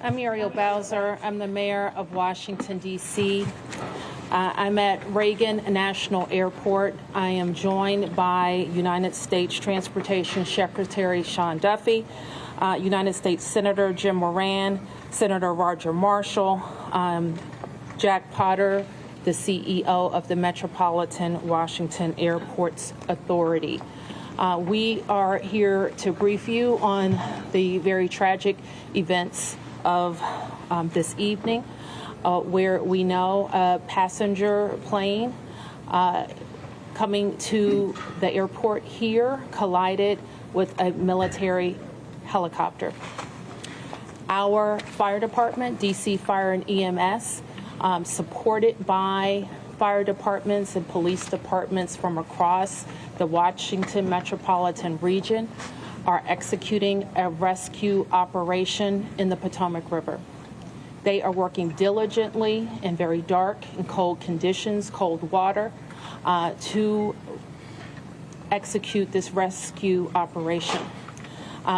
I'm Muriel Bowser. I'm the mayor of Washington, D.C. I'm at Reagan National Airport. I am joined by United States Transportation Secretary Sean Duffy, United States Senator Jim Moran, Senator Roger Marshall, Jack Potter, the CEO of the Metropolitan Washington Airports Authority. We are here to brief you on the very tragic events of this evening, where we know a passenger plane coming to the airport here collided with a military helicopter. Our fire department, DC Fire and EMS, supported by fire departments and police departments from across the Washington metropolitan region, are executing a rescue operation in the Potomac River. They are working diligently in very dark and cold conditions, cold water, to execute this rescue operation.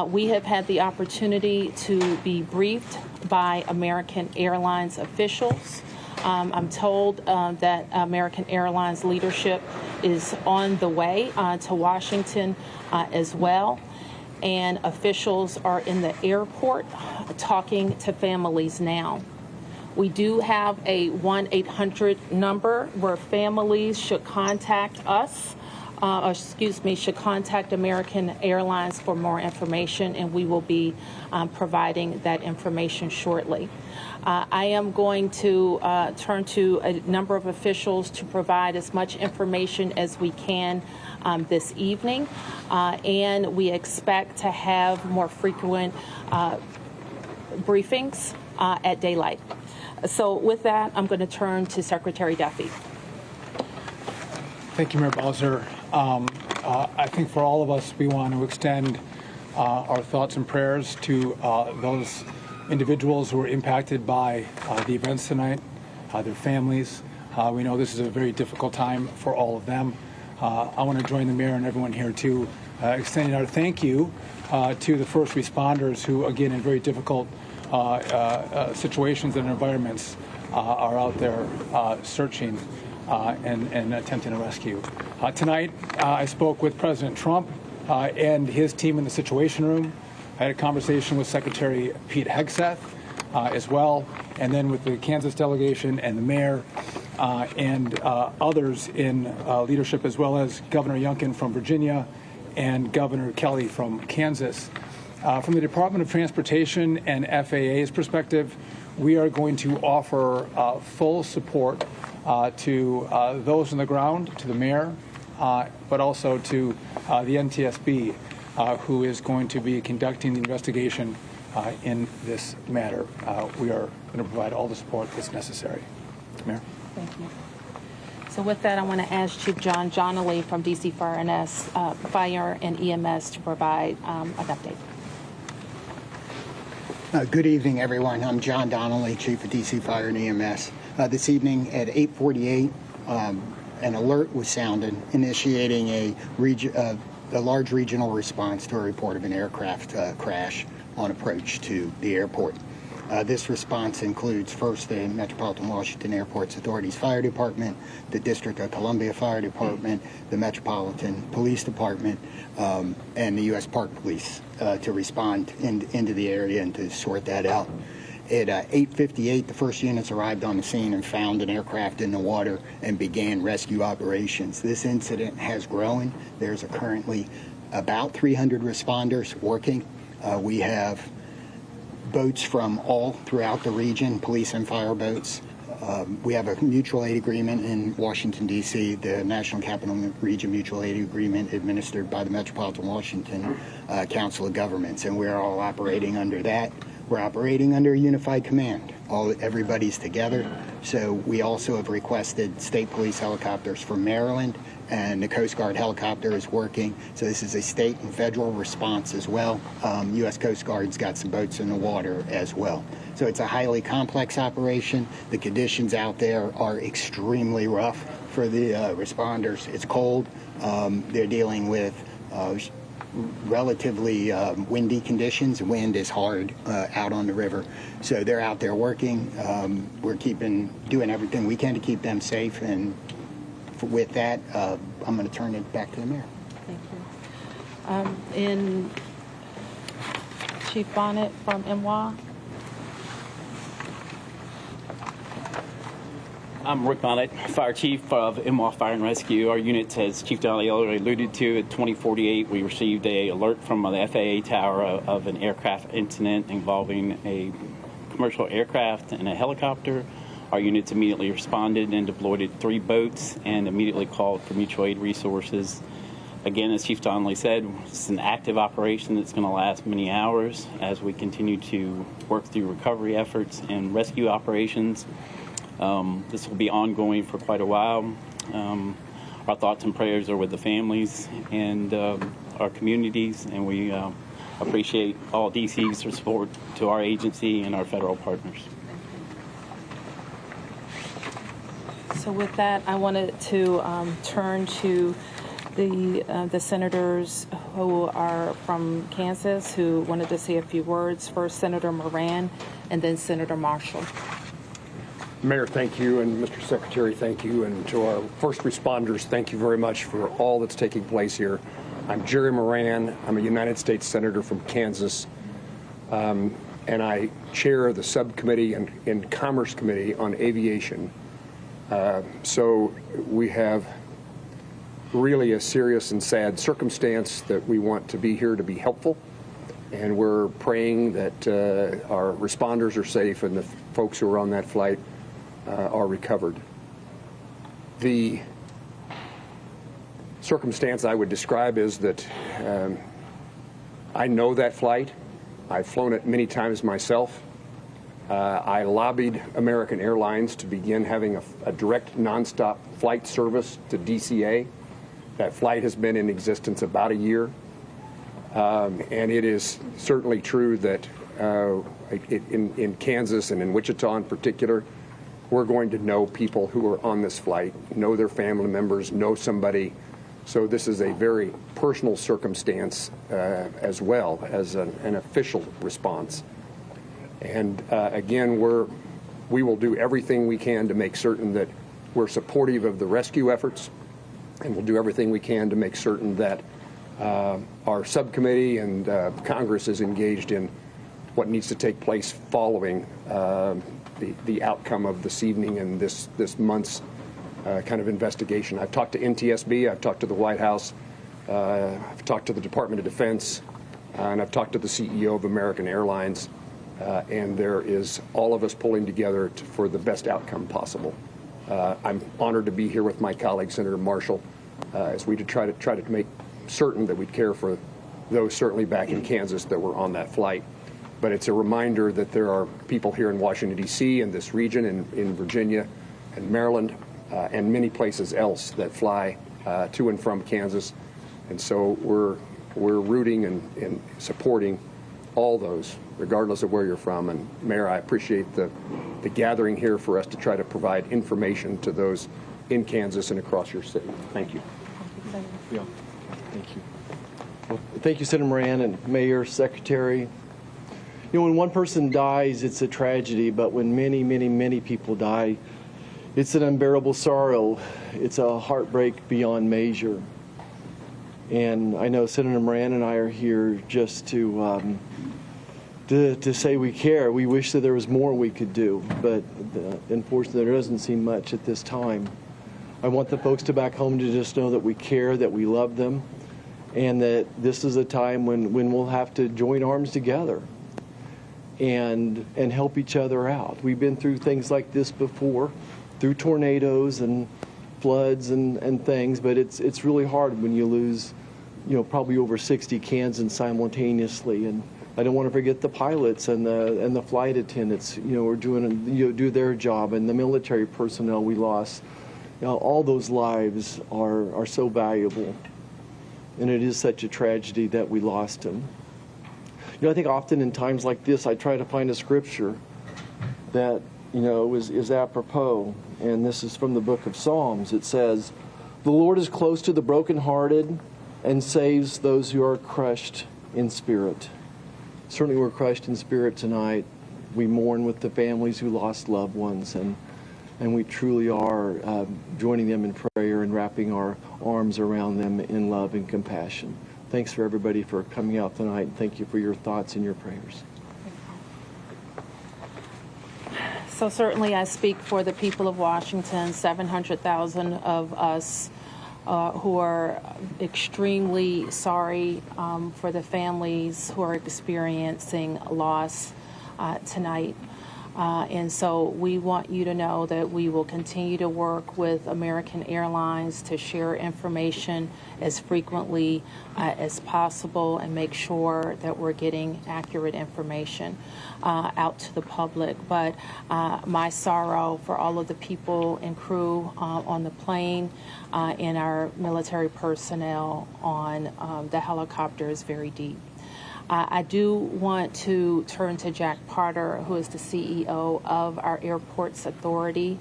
We have had the opportunity to be briefed by American Airlines officials. I'm told that American Airlines leadership is on the way to Washington as well. And officials are in the airport talking to families now. We do have a 1-800 number where families should contact us, should contact American Airlines for more information, and we will be providing that information shortly. I am going to turn to a number of officials to provide as much information as we can this evening, and we expect to have more frequent briefings at daylight. So with that, I'm going to turn to Secretary Duffy. Thank you, Mayor Bowser. I think for all of us, we want to extend our thoughts and prayers to those individuals who were impacted by the events tonight, their families. We know this is a very difficult time for all of them. I want to join the mayor and everyone here to extending our thank you to the first responders who, again, in very difficult situations and environments, are out there searching and attempting to rescue. Tonight, I spoke with President Trump and his team in the Situation Room. I had a conversation with Secretary Pete Hegseth as well, and then with the Kansas delegation and the mayor and others in leadership, as well as Governor Youngkin from Virginia and Governor Kelly from Kansas. From the Department of Transportation and FAA's perspective, we are going to offer full support to those on the ground, to the mayor, but also to the NTSB, who is going to be conducting the investigation in this matter. We are going to provide all the support that's necessary. Mayor. Thank you. So with that, I want to ask Chief John Donnelly from DC Fire and EMS to provide an update. Good evening, everyone. I'm John Donnelly, Chief of DC Fire and EMS. This evening at 8:48, an alert was sounded, initiating a large regional response to a report of an aircraft crash on approach to the airport. This response includes first the Metropolitan Washington Airports Authority's Fire Department, the District of Columbia Fire Department, the Metropolitan Police Department, and the U.S. Park Police to respond into the area and to sort that out. At 8:58, the first units arrived on the scene and found an aircraft in the water and began rescue operations. This incident has grown. There's currently about 300 responders working. We have boats from all throughout the region, police and fire boats. We have a mutual aid agreement in Washington, D.C., the National Capital Region Mutual Aid Agreement administered by the Metropolitan Washington Council of Governments, and we're all operating under that. We're operating under a unified command. Everybody's together. So we also have requested state police helicopters from Maryland, and the Coast Guard helicopter is working. So this is a state and federal response as well. U.S. Coast Guard's got some boats in the water as well. So it's a highly complex operation. The conditions out there are extremely rough for the responders. It's cold. They're dealing with relatively windy conditions. The wind is hard out on the river, so they're out there working. We're doing everything we can to keep them safe, and with that, I'm going to turn it back to the mayor. Thank you. In Chief Bonnet from MWA. I'm Rick Bonnet, Fire Chief of MWA Fire and Rescue. Our unit, as Chief Donnelly already alluded to, at 2048, we received an alert from the FAA tower of an aircraft incident involving a commercial aircraft and a helicopter. Our units immediately responded and deployed 3 boats and immediately called for mutual aid resources. Again, as Chief Donnelly said, it's an active operation that's going to last many hours as we continue to work through recovery efforts and rescue operations. This will be ongoing for quite a while. Our thoughts and prayers are with the families and our communities, and we appreciate all DC's support to our agency and our federal partners. So with that, I wanted to turn to the senators who are from Kansas who wanted to say a few words. First, Senator Moran, and then Senator Marshall. Mayor, thank you, and Mr. Secretary, thank you, and to our first responders, thank you very much for all that's taking place here. I'm Jerry Moran. I'm a United States Senator from Kansas, and I chair the subcommittee and Commerce Committee on Aviation. So we have really a serious and sad circumstance that we want to be here to be helpful, and we're praying that our responders are safe and the folks who are on that flight are recovered. The circumstance I would describe is that I know that flight. I've flown it many times myself. I lobbied American Airlines to begin having a direct nonstop flight service to DCA. That flight has been in existence about a year. And it is certainly true that in Kansas and in Wichita in particular, we're going to know people who are on this flight, know their family members, know somebody. So this is a very personal circumstance as well as an official response. And again, we will do everything we can to make certain that we're supportive of the rescue efforts, and we'll do everything we can to make certain that our subcommittee and Congress is engaged in what needs to take place following the outcome of this evening and this month's kind of investigation. I've talked to NTSB, I've talked to the White House, I've talked to the Department of Defense, and I've talked to the CEO of American Airlines, and there is all of us pulling together for the best outcome possible. I'm honored to be here with my colleague, Senator Marshall, as we try to make certain that we care for those certainly back in Kansas that were on that flight. But it's a reminder that there are people here in Washington, D.C., and this region, in Virginia and Maryland, and many places else that fly to and from Kansas. And so we're rooting and supporting all those, regardless of where you're from. And Mayor, I appreciate the gathering here for us to try to provide information to those in Kansas and across your city. Thank you. Yeah. Thank you. Well, thank you, Senator Moran and Mayor, Secretary. You know, when one person dies, it's a tragedy, but when many, many, many people die, it's an unbearable sorrow. It's a heartbreak beyond measure. And I know Senator Moran and I are here just to say we care. We wish that there was more we could do, but unfortunately there doesn't seem much at this time. I want the folks to back home to just know that we care, that we love them, and that this is a time when we'll have to join arms together and help each other out. We've been through things like this before, through tornadoes and floods and things, but it's really hard when you lose, you know, probably over 60 Kansans simultaneously. And I don't want to forget the pilots and the flight attendants, you know, are do their job, and the military personnel we lost. You know, all those lives are so valuable, and it is such a tragedy that we lost them. You know, I think often in times like this, I try to find a scripture that, you know, is apropos, and this is from the book of Psalms. It says, "The Lord is close to the brokenhearted and saves those who are crushed in spirit. Certainly we're crushed in spirit tonight. We mourn with the families who lost loved ones, and we truly are joining them in prayer and wrapping our arms around them in love and compassion. Thanks for everybody for coming out tonight, and thank you for your thoughts and your prayers. So certainly I speak for the people of Washington, 700,000 of us who are extremely sorry for the families who are experiencing loss tonight. And so we want you to know that we will continue to work with American Airlines to share information as frequently as possible and make sure that we're getting accurate information out to the public. But my sorrow for all of the people and crew on the plane and our military personnel on the helicopter is very deep. I do want to turn to Jack Potter, who is the CEO of our Airports Authority,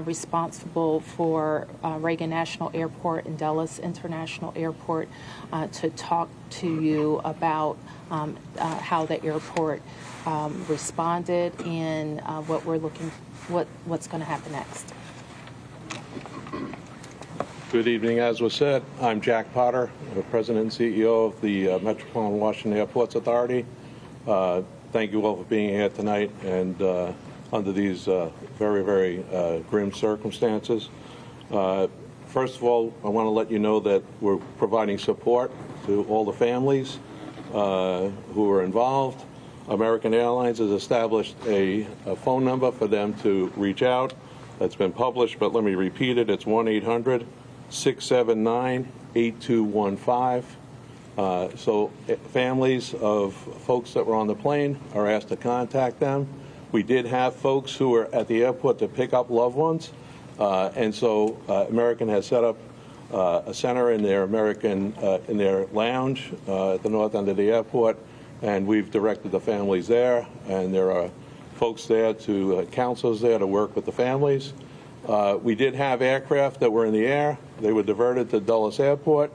responsible for Reagan National Airport and Dulles International Airport, to talk to you about how the airport responded and what's going to happen next. Good evening. As was said, I'm Jack Potter, the President and CEO of the Metropolitan Washington Airports Authority. Thank you all for being here tonight and under these very, very grim circumstances. First of all, I want to let you know that we're providing support to all the families who are involved. American Airlines has established a phone number for them to reach out. That's been published, but let me repeat it. It's 1-800-679-8215. So families of folks that were on the plane are asked to contact them. We did have folks who were at the airport to pick up loved ones, and so American has set up a center in their in their lounge at the north end of the airport, and we've directed the families there, and there are folks there counselors there to work with the families. We did have aircraft that were in the air. They were diverted to Dulles Airport,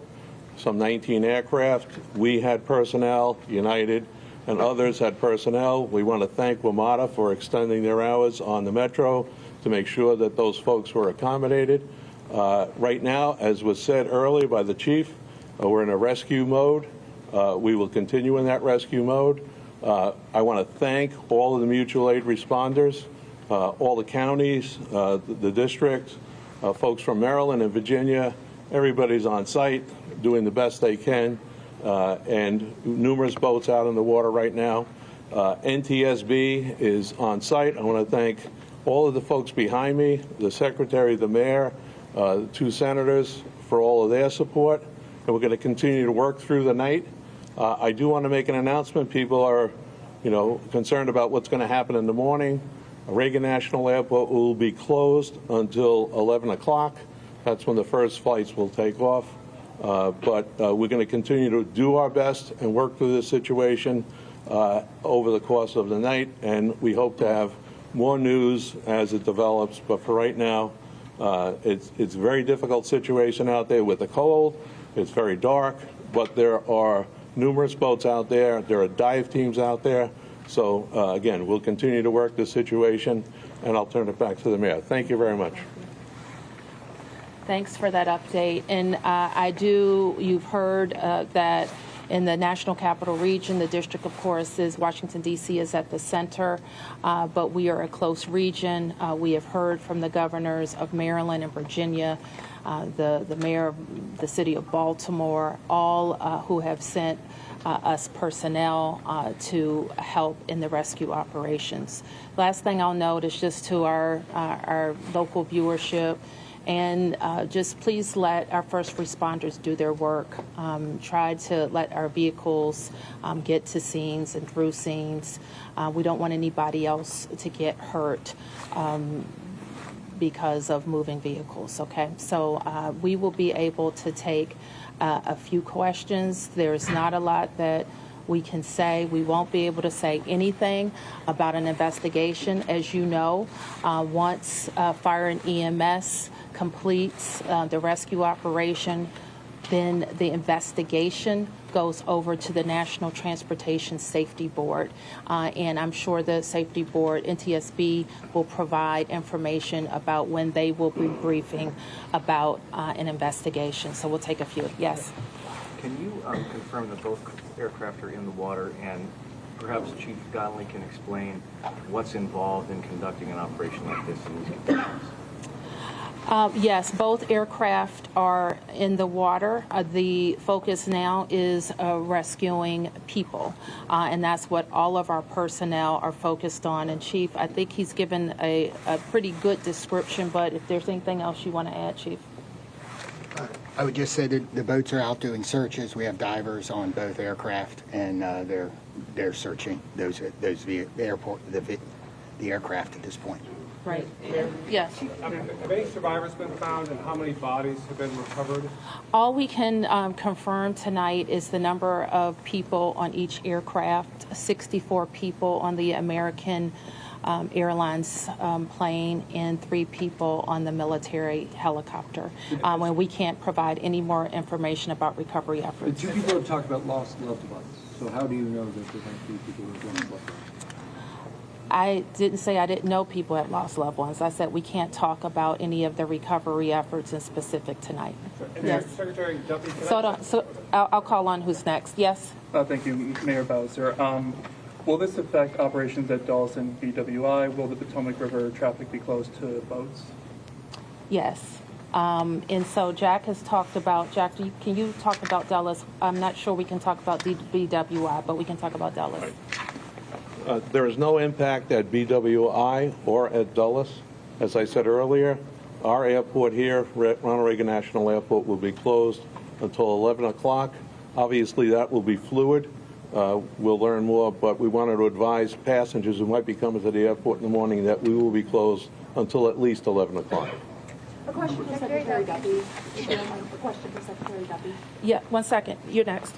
some 19 aircraft. We had personnel, United and others had personnel. We want to thank WMATA for extending their hours on the Metro to make sure that those folks were accommodated. Right now, as was said earlier by the chief, we're in a rescue mode. We will continue in that rescue mode. I want to thank all of the mutual aid responders, all the counties, the districts, folks from Maryland and Virginia. Everybody's on site doing the best they can, and numerous boats out in the water right now. NTSB is on site. I want to thank all of the folks behind me, the secretary, the mayor, the two senators for all of their support, and we're going to continue to work through the night. I do want to make an announcement. People are, concerned about what's going to happen in the morning. Reagan National Airport will be closed until 11 o'clock. That's when the first flights will take off. But we're going to continue to do our best and work through this situation over the course of the night, and we hope to have more news as it develops. But for right now, it's a very difficult situation out there with the cold. It's very dark, but there are numerous boats out there. There are dive teams out there. So, again, we'll continue to work this situation, and I'll turn it back to the mayor. Thank you very much. Thanks for that update. And you've heard that in the National Capital Region, the district, of course, Washington, D.C. is at the center, but we are a close region. We have heard from the governors of Maryland and Virginia, the mayor of the city of Baltimore, all who have sent us personnel to help in the rescue operations. Last thing I'll note is just to our local viewership, and just please let our first responders do their work. Try to let our vehicles get to scenes and through scenes. We don't want anybody else to get hurt because of moving vehicles, okay? So we will be able to take a few questions. There's not a lot that we can say. We won't be able to say anything about an investigation. As you know, once fire and EMS completes the rescue operation, then the investigation goes over to the National Transportation Safety Board. And I'm sure the Safety Board, NTSB, will provide information about when they will be briefing about an investigation. So we'll take a few. Yes? Can you confirm that both aircraft are in the water, and perhaps Chief Donnelly can explain what's involved in conducting an operation like this in these conditions? Yes, both aircraft are in the water. The focus now is rescuing people, and that's what all of our personnel are focused on. And Chief, I think he's given a pretty good description, but if there's anything else you want to add, Chief? I would just say that the boats are out doing searches. We have divers on both aircraft, and they're searching the aircraft at this point. Right. Yes. Have any survivors been found, and how many bodies have been recovered? All we can confirm tonight is the number of people on each aircraft, 64 people on the American Airlines plane and 3 people on the military helicopter. And we can't provide any more information about recovery The efforts. 2 people have talked about lost loved ones. So how do you know that there might be people who have lost loved ones? I didn't say I didn't know people had lost loved ones. I said we can't talk about any of the recovery efforts in specific tonight. Yes. Secretary Duffy. So I'll call on who's next. Yes? Thank you, Mayor Bowser. Will this affect operations at Dulles and BWI? Will the Potomac River traffic be closed to boats? Yes. And so Jack has talked about, Jack, can you talk about Dulles? I'm not sure we can talk about BWI, but we can talk about Dulles. Right. There is no impact at BWI or at Dulles. As I said earlier, our airport here, Ronald Reagan National Airport, will be closed until 11 o'clock. Obviously, that will be fluid. We'll learn more, but we wanted to advise passengers who might be coming to the airport in the morning that we will be closed until at least 11 o'clock. A question for Secretary Duffy. A question for Secretary Duffy. Yeah, 1 second. You're next.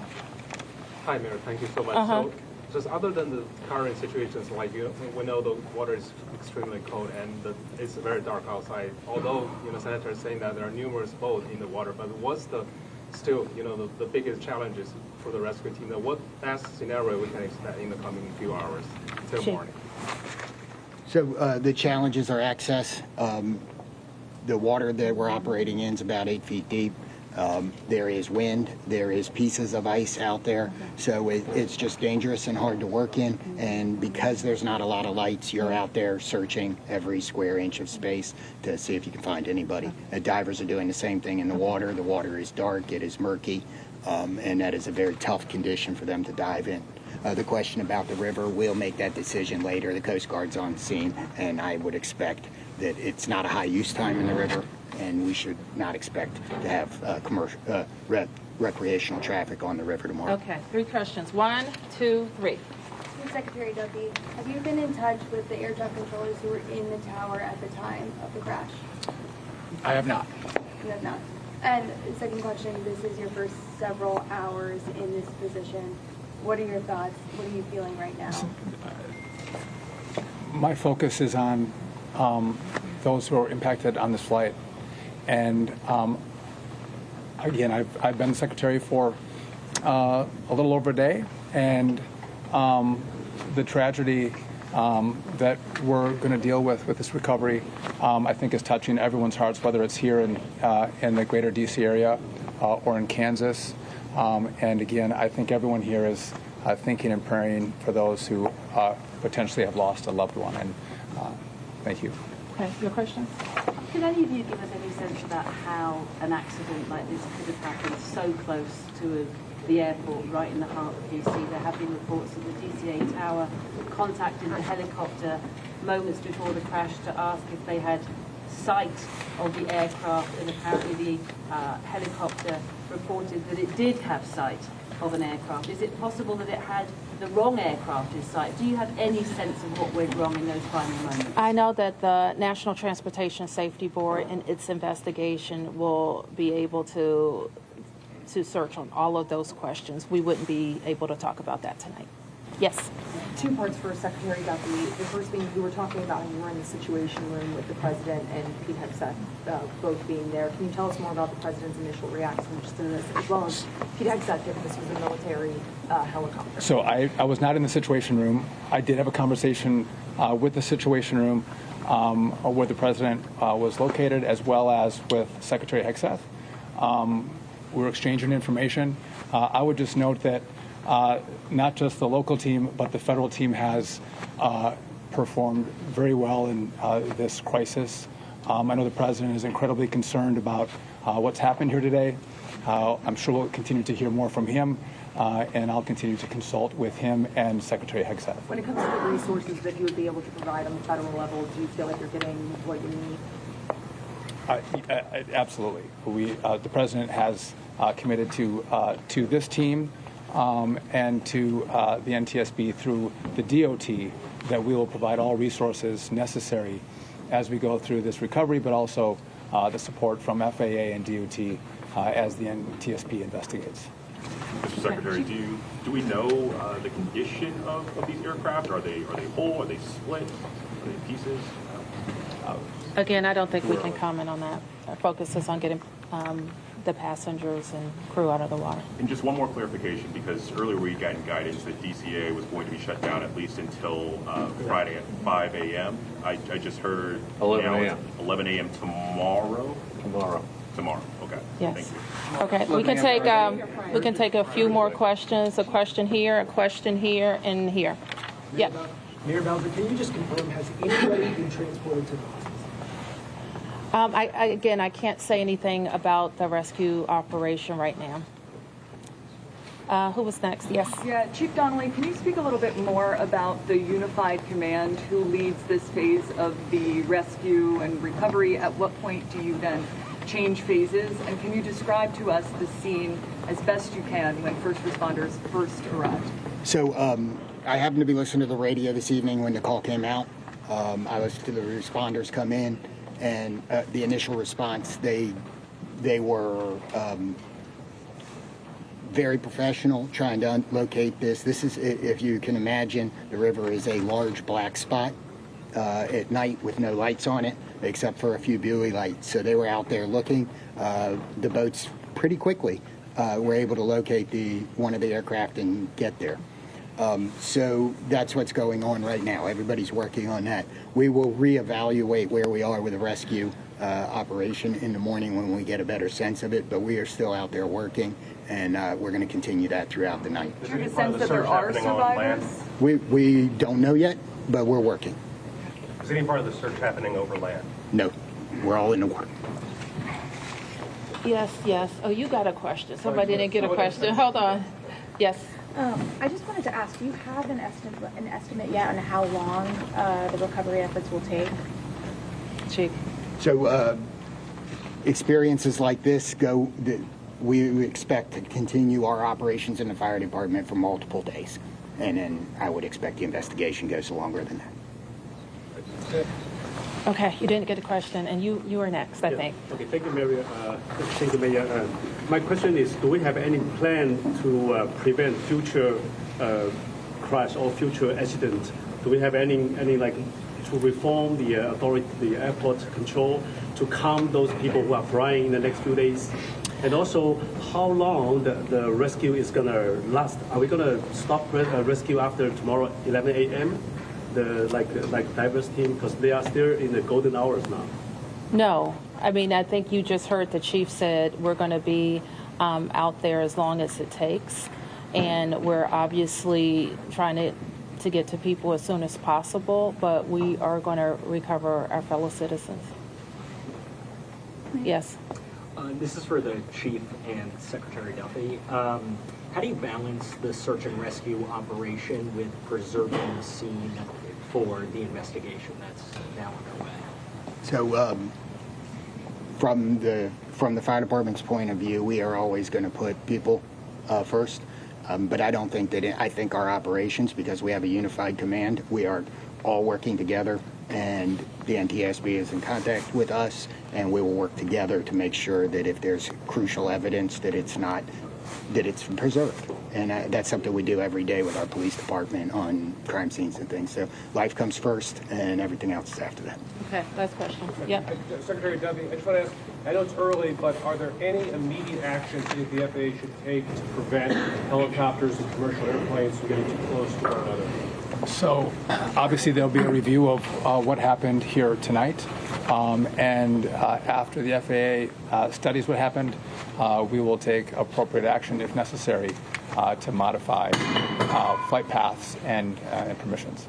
Hi, Mayor. Thank you so much. So, just other than the current situations, like we know the water is extremely cold and it's very dark outside. Although Senator is saying that there are numerous boats in the water, but what's the the biggest challenges for the rescue team? What best scenario we can expect in the coming few hours till morning? So the challenges are access. The water that we're operating in is about 8 feet deep. There is wind, there is pieces of ice out there, so it's just dangerous and hard to work in, and because there's not a lot of lights, you're out there searching every square inch of space to see if you can find anybody. Divers are doing the same thing in the water. The water is dark, it is murky, and that is a very tough condition for them to dive in. The question about the river, we'll make that decision later. The Coast Guard's on scene, and I would expect that it's not a high use time in the river, and we should not expect to have commercial, recreational traffic on the river tomorrow. Okay, 3 questions. 1, 2, 3. Secretary Duffy, have you been in touch with the air traffic controllers who were in the tower at the time of the crash? I have not. You have not. And second question, this is your first several hours in this position. What are your thoughts? What are you feeling right now? My focus is on those who are impacted on this flight. And again, I've been secretary for a little over a day, and the tragedy that we're going to deal with this recovery, I think, is touching everyone's hearts, whether it's here in the greater DC area or in Kansas. And again, I think everyone here is thinking and praying for those who potentially have lost a loved one. And thank you. Okay, your question? Could any of you give us any sense about how an accident like this could have happened so close to the airport, right in the heart of DC? There have been reports of the DCA tower contacted the helicopter moments before the crash to ask if they had sight of the aircraft, and apparently the helicopter reported that it did have sight of an aircraft. Is it possible that it had the wrong aircraft in sight? Do you have any sense of what went wrong in those final moments? I know that the National Transportation Safety Board in its investigation will be able to search on all of those questions. We wouldn't be able to talk about that tonight. Yes. Two parts for Secretary Duffy. The first being you were talking about when you were in the Situation Room with the President and Pete Hegseth both being there. Can you tell us more about the President's initial reaction to this, as well as Pete Hegseth, if this was a military helicopter? So I was not in the Situation Room. I did have a conversation with the Situation Room where the President was located, as well as with Secretary Hegseth. We were exchanging information. I would just note that not just the local team, but the federal team has performed very well in this crisis. I know the President is incredibly concerned about what's happened here today. I'm sure we'll continue to hear more from him, and I'll continue to consult with him and Secretary Hegseth. When it comes to the resources that you would be able to provide on the federal level, do you feel like you're getting what you need? Absolutely. The President has committed to this team and to the NTSB through the DOT that we will provide all resources necessary as we go through this recovery, but also the support from FAA and DOT as the NTSB investigates. Mr. Secretary, do we know the condition of these aircraft? Are they whole? Are they split? Are they pieces? Again, I don't think we can comment on that. Our focus is on getting the passengers and crew out of the water. And just one more clarification, because earlier we got guidance that DCA was going to be shut down at least until Friday at 5 a.m. I just heard 11 a.m. 11 a.m. tomorrow? Tomorrow, okay. Yes. Thank you. Okay, we can take a few more questions. A question here, and here. Yeah. Mayor Bowser, can you just confirm, has anybody been transported to the hospital? Again, I can't say anything about the rescue operation right now. Who was next? Yes. Yeah, Chief Donnelly, can you speak a little bit more about the unified command who leads this phase of the rescue and recovery? At what point do you then change phases? And can you describe to us the scene as best you can when first responders first arrived? So I happened to be listening to the radio this evening when the call came out. I listened to the responders come in, and the initial response, they were very professional trying to locate this. This is, if you can imagine, the river is a large black spot at night with no lights on it, except for a few buoy lights. So they were out there looking. The boats pretty quickly were able to locate one of the aircraft and get there. So that's what's going on right now. Everybody's working on that. We will reevaluate where we are with the rescue operation in the morning when we get a better sense of it, but we are still out there working, and we're going to continue that throughout the night. Do you have a sense that there are survivors? We don't know yet, but we're working. Is any part of the search happening over land? No, we're all in the water. Yes. Oh, you got a question. Somebody didn't get a question. Hold on. Yes. I just wanted to ask, do you have an estimate yet on how long the recovery efforts will take? Chief. So experiences like this we expect to continue our operations in the fire department for multiple days. And then I would expect the investigation goes longer than that. Okay, you didn't get a question, and you were next, I think. Okay, thank you, Mayor. Thank you, Mayor. My question is, do we have any plan to prevent future crash or future accident? Do we have any like to reform the authority, the airport control, to calm those people who are flying in the next few days? And also, how long the rescue is going to last? Are we going to stop rescue after tomorrow, 11 a.m.? Like divers team, because they are still in the golden hours now. No, I mean, I think you just heard the chief said we're going to be out there as long as it takes, and we're obviously trying to get to people as soon as possible, but we are going to recover our fellow citizens. Yes. This is for the chief and Secretary Duffy. How do you balance the search and rescue operation with preserving the scene for the investigation that's now underway? So from the fire department's point of view, we are always going to put people first. But I don't think that I think our operations, because we have a unified command, we are all working together, and the NTSB is in contact with us, and we will work together to make sure that if there's crucial evidence that it's preserved. And that's something we do every day with our police department on crime scenes and things. So life comes first, and everything else is after that. Okay, last question. Yep. Secretary Duffy, I just want to ask, I know it's early, but are there any immediate actions that the FAA should take to prevent helicopters and commercial airplanes from getting too close to one another? So obviously there'll be a review of what happened here tonight. And after the FAA studies what happened, we will take appropriate action if necessary to modify flight paths and permissions.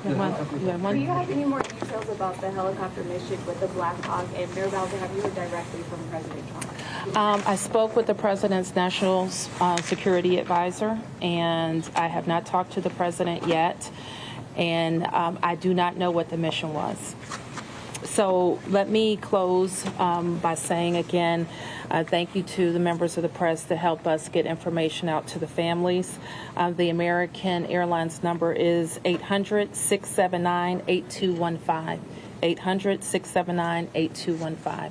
Do you have any more details about the helicopter mission with the Black Hawk and Mayor Bowser? Have you heard directly from President Trump? I spoke with the President's National Security Advisor, and I have not talked to the President yet, and I do not know what the mission was. So let me close by saying again, thank you to the members of the press to help us get information out to the families. The American Airlines number is 800-679-8215. 800-679-8215.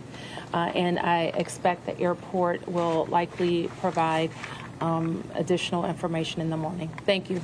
And I expect the airport will likely provide additional information in the morning. Thank you.